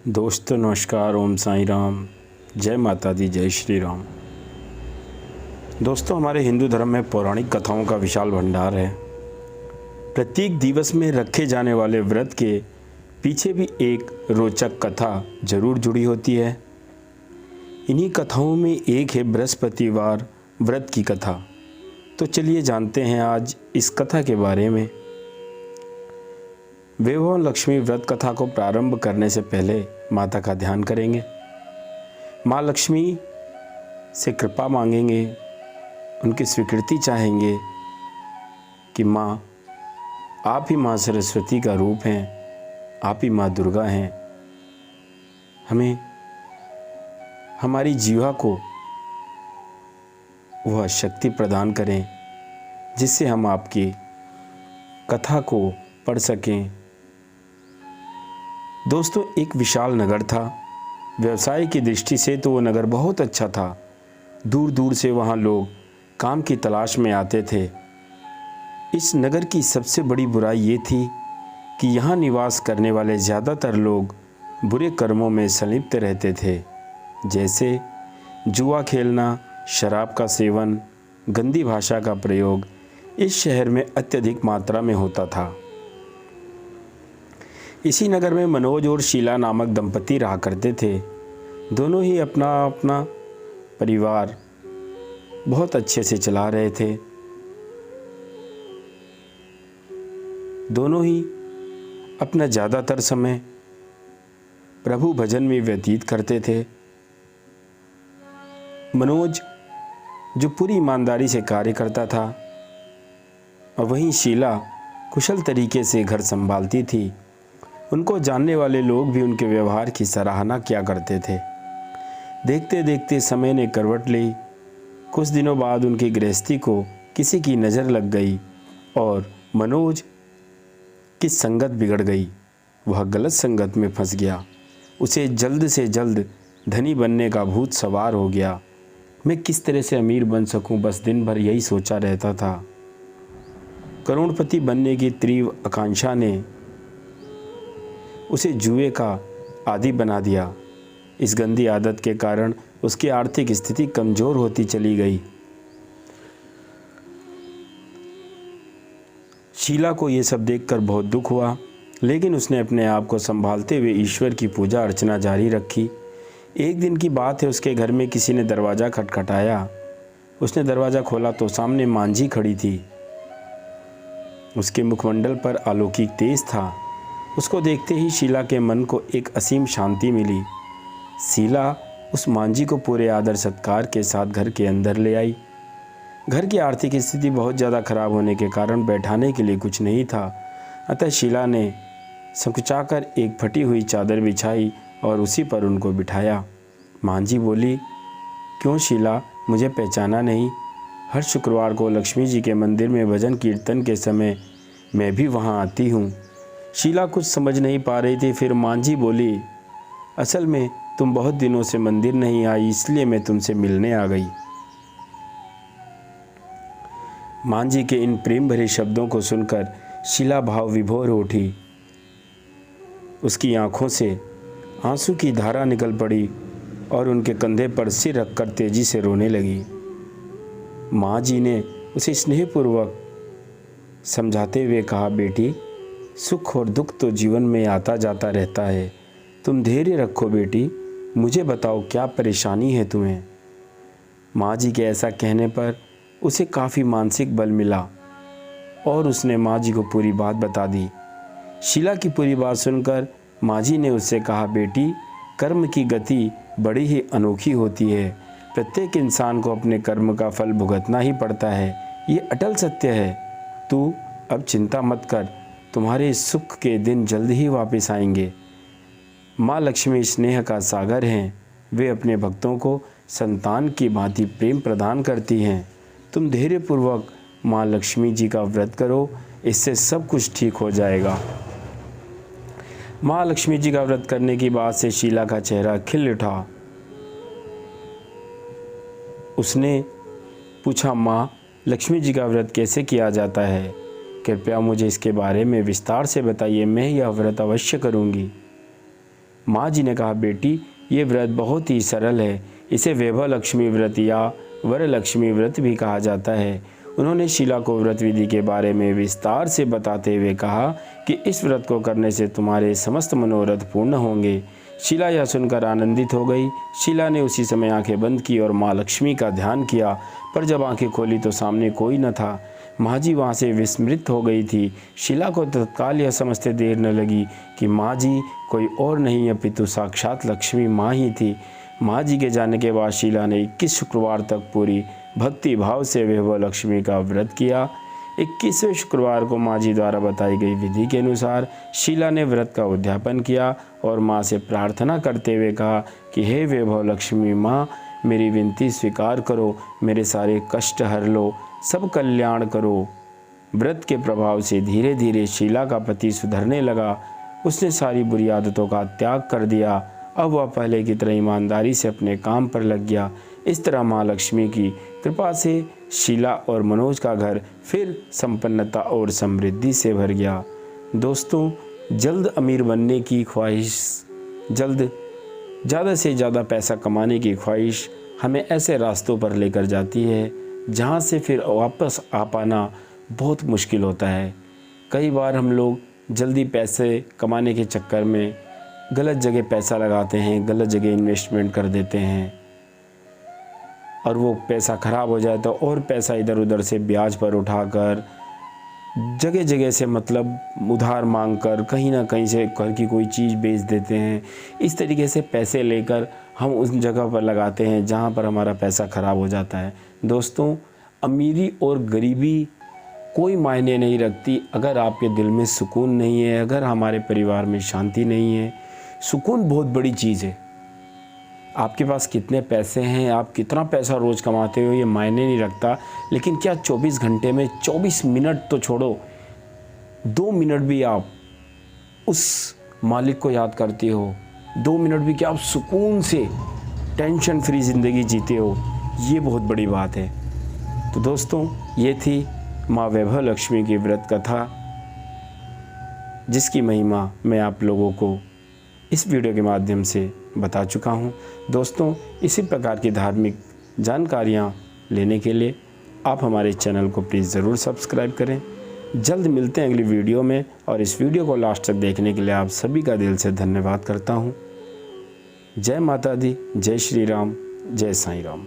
दोस्तों नमस्कार, ओम साईं राम, जय माता दी, जय श्री राम। दोस्तों, हमारे हिंदू धर्म में पौराणिक कथाओं का विशाल भंडार है। प्रत्येक दिवस में रखे जाने वाले व्रत के पीछे भी एक रोचक कथा जरूर जुड़ी होती है। इन्हीं कथाओं में एक है बृहस्पतिवार व्रत की कथा। तो चलिए जानते हैं आज इस कथा के बारे में। वैभव लक्ष्मी व्रत कथा को प्रारंभ करने से पहले माता का ध्यान करेंगे। माँ लक्ष्मी से कृपा मांगेंगे, उनकी स्वीकृति चाहेंगे कि माँ, आप ही माँ सरस्वती का रूप हैं, आप ही माँ दुर्गा हैं। हमें हमारी जीवा को वह शक्ति प्रदान करें जिससे हम आपकी कथा को पढ़ सकें। दोस्तों, एक विशाल नगर था। व्यवसाय की दृष्टि से तो वो नगर बहुत अच्छा था। दूर दूर से वहाँ लोग काम की तलाश में आते थे। इस नगर की सबसे बड़ी बुराई ये थी कि यहाँ निवास करने वाले ज़्यादातर लोग बुरे कर्मों में संलिप्त रहते थे, जैसे जुआ खेलना, शराब का सेवन, गंदी भाषा का प्रयोग इस शहर में अत्यधिक मात्रा में होता था। इसी नगर में मनोज और शीला नामक दंपति रहा करते थे। दोनों ही अपना अपना परिवार बहुत अच्छे से चला रहे थे। दोनों ही अपना ज़्यादातर समय प्रभु भजन में व्यतीत करते थे। मनोज जो पूरी ईमानदारी से कार्य करता था और वहीं शीला कुशल तरीके से घर संभालती थी। उनको जानने वाले लोग भी उनके व्यवहार की सराहना किया करते थे। देखते देखते समय ने करवट ली। कुछ दिनों बाद उनकी गृहस्थी को किसी की नज़र लग गई और मनोज की संगत बिगड़ गई। वह गलत संगत में फंस गया। उसे जल्द से जल्द धनी बनने का भूत सवार हो गया। मैं किस तरह से अमीर बन सकूं, बस दिन भर यही सोचा रहता था। करोड़पति बनने की तीव्र आकांक्षा ने उसे जुए का आदी बना दिया। इस गंदी आदत के कारण उसकी आर्थिक स्थिति कमज़ोर होती चली गई। शीला को ये सब देखकर बहुत दुख हुआ, लेकिन उसने अपने आप को संभालते हुए ईश्वर की पूजा अर्चना जारी रखी। एक दिन की बात है, उसके घर में किसी ने दरवाज़ा खटखटाया। उसने दरवाज़ा खोला तो सामने मांझी खड़ी थी। उसके मुखमंडल पर अलौकिक तेज था। उसको देखते ही शीला के मन को एक असीम शांति मिली। शीला उस मांझी को पूरे आदर सत्कार के साथ घर के अंदर ले आई। घर की आर्थिक स्थिति बहुत ज़्यादा खराब होने के कारण बैठाने के लिए कुछ नहीं था। अतः शीला ने संकुचाकर एक फटी हुई चादर बिछाई और उसी पर उनको बिठाया। मांझी बोली, क्यों शीला, मुझे पहचाना नहीं? हर शुक्रवार को लक्ष्मी जी के मंदिर में भजन कीर्तन के समय मैं भी वहाँ आती हूँ। शीला कुछ समझ नहीं पा रही थी। फिर मांझी बोली, असल में तुम बहुत दिनों से मंदिर नहीं आई, इसलिए मैं तुमसे मिलने आ गई। मांझी के इन प्रेम भरे शब्दों को सुनकर शीला भाव विभोर हो उठी। उसकी आंखों से आंसू की धारा निकल पड़ी और उनके कंधे पर सिर रखकर तेजी से रोने लगी। माँ जी ने उसे स्नेहपूर्वक समझाते हुए कहा, बेटी, सुख और दुख तो जीवन में आता जाता रहता है। तुम धैर्य रखो बेटी। मुझे बताओ, क्या परेशानी है तुम्हें? माँ जी के ऐसा कहने पर उसे काफ़ी मानसिक बल मिला और उसने माँ जी को पूरी बात बता दी। शीला की पूरी बात सुनकर माँ जी ने उससे कहा, बेटी, कर्म की गति बड़ी ही अनोखी होती है। प्रत्येक इंसान को अपने कर्म का फल भुगतना ही पड़ता है। ये अटल सत्य है। तू अब चिंता मत कर, तुम्हारे सुख के दिन जल्द ही वापस आएंगे। माँ लक्ष्मी स्नेह का सागर हैं। वे अपने भक्तों को संतान की भांति प्रेम प्रदान करती हैं। तुम धैर्यपूर्वक माँ लक्ष्मी जी का व्रत करो, इससे सब कुछ ठीक हो जाएगा। माँ लक्ष्मी जी का व्रत करने की बात से शीला का चेहरा खिल उठा। उसने पूछा, माँ, लक्ष्मी जी का व्रत कैसे किया जाता है? कृपया मुझे इसके बारे में विस्तार से बताइए। मैं यह व्रत अवश्य करूँगी। माँ जी ने कहा, बेटी ये व्रत बहुत ही सरल है, इसे वैभव लक्ष्मी व्रत या वरलक्ष्मी व्रत भी कहा जाता है। उन्होंने शीला को व्रत विधि के बारे में विस्तार से बताते हुए कहा कि इस व्रत को करने से तुम्हारे समस्त मनोरथ पूर्ण होंगे। शीला यह सुनकर आनंदित हो गई। शीला ने उसी समय आंखें बंद की और माँ लक्ष्मी का ध्यान किया, पर जब आंखें खोली तो सामने कोई न था। माँ जी वहाँ से विस्मृत हो गई थी। शीला को तत्काल यह समझते देर न लगी कि माँ जी कोई और नहीं अपितु साक्षात लक्ष्मी माँ ही थी। माँ जी के जाने के बाद शीला ने 21 शुक्रवार तक पूरी भक्ति भाव से वैभव लक्ष्मी का व्रत किया। 21वें शुक्रवार को माँ जी द्वारा बताई गई विधि के अनुसार शीला ने व्रत का उद्यापन किया और माँ से प्रार्थना करते हुए कहा कि हे वैभव लक्ष्मी माँ, मेरी विनती स्वीकार करो, मेरे सारे कष्ट हर लो, सब कल्याण करो। व्रत के प्रभाव से धीरे धीरे शीला का पति सुधरने लगा। उसने सारी बुरी आदतों का त्याग कर दिया। अब वह पहले की तरह ईमानदारी से अपने काम पर लग गया। इस तरह माँ लक्ष्मी की कृपा से शीला और मनोज का घर फिर संपन्नता और समृद्धि से भर गया। दोस्तों, जल्द अमीर बनने की ख्वाहिश, ज़्यादा से ज़्यादा पैसा कमाने की ख्वाहिश हमें ऐसे रास्तों पर लेकर जाती है जहाँ से फिर वापस आ पाना बहुत मुश्किल होता है। कई बार हम लोग जल्दी पैसे कमाने के चक्कर में गलत जगह पैसा लगाते हैं, गलत जगह इन्वेस्टमेंट कर देते हैं और वो पैसा ख़राब हो जाए तो और पैसा इधर उधर से ब्याज पर उठाकर जगह जगह से मतलब उधार मांगकर कहीं ना कहीं से घर की कोई चीज़ बेच देते हैं। इस तरीके से पैसे लेकर हम उस जगह पर लगाते हैं जहाँ पर हमारा पैसा ख़राब हो जाता है। दोस्तों, अमीरी और गरीबी कोई मायने नहीं रखती अगर आपके दिल में सुकून नहीं है, अगर हमारे परिवार में शांति नहीं है। सुकून बहुत बड़ी चीज़ है। आपके पास कितने पैसे हैं, आप कितना पैसा रोज़ कमाते हो, ये मायने नहीं रखता। लेकिन क्या 24 घंटे में 24 मिनट तो छोड़ो, 2 मिनट भी आप उस मालिक को याद करते हो, 2 मिनट भी क्या आप सुकून से टेंशन फ्री ज़िंदगी जीते हो, ये बहुत बड़ी बात है। तो दोस्तों, ये थी माँ वैभव लक्ष्मी की व्रत कथा, जिसकी महिमा मैं आप लोगों को इस वीडियो के माध्यम से बता चुका हूँ। दोस्तों, इसी प्रकार की धार्मिक जानकारियाँ लेने के लिए आप हमारे चैनल को प्लीज़ ज़रूर सब्सक्राइब करें। जल्द मिलते हैं अगली वीडियो में, और इस वीडियो को लास्ट तक देखने के लिए आप सभी का दिल से धन्यवाद करता हूँ। जय माता दी, जय श्री राम, जय साईं राम।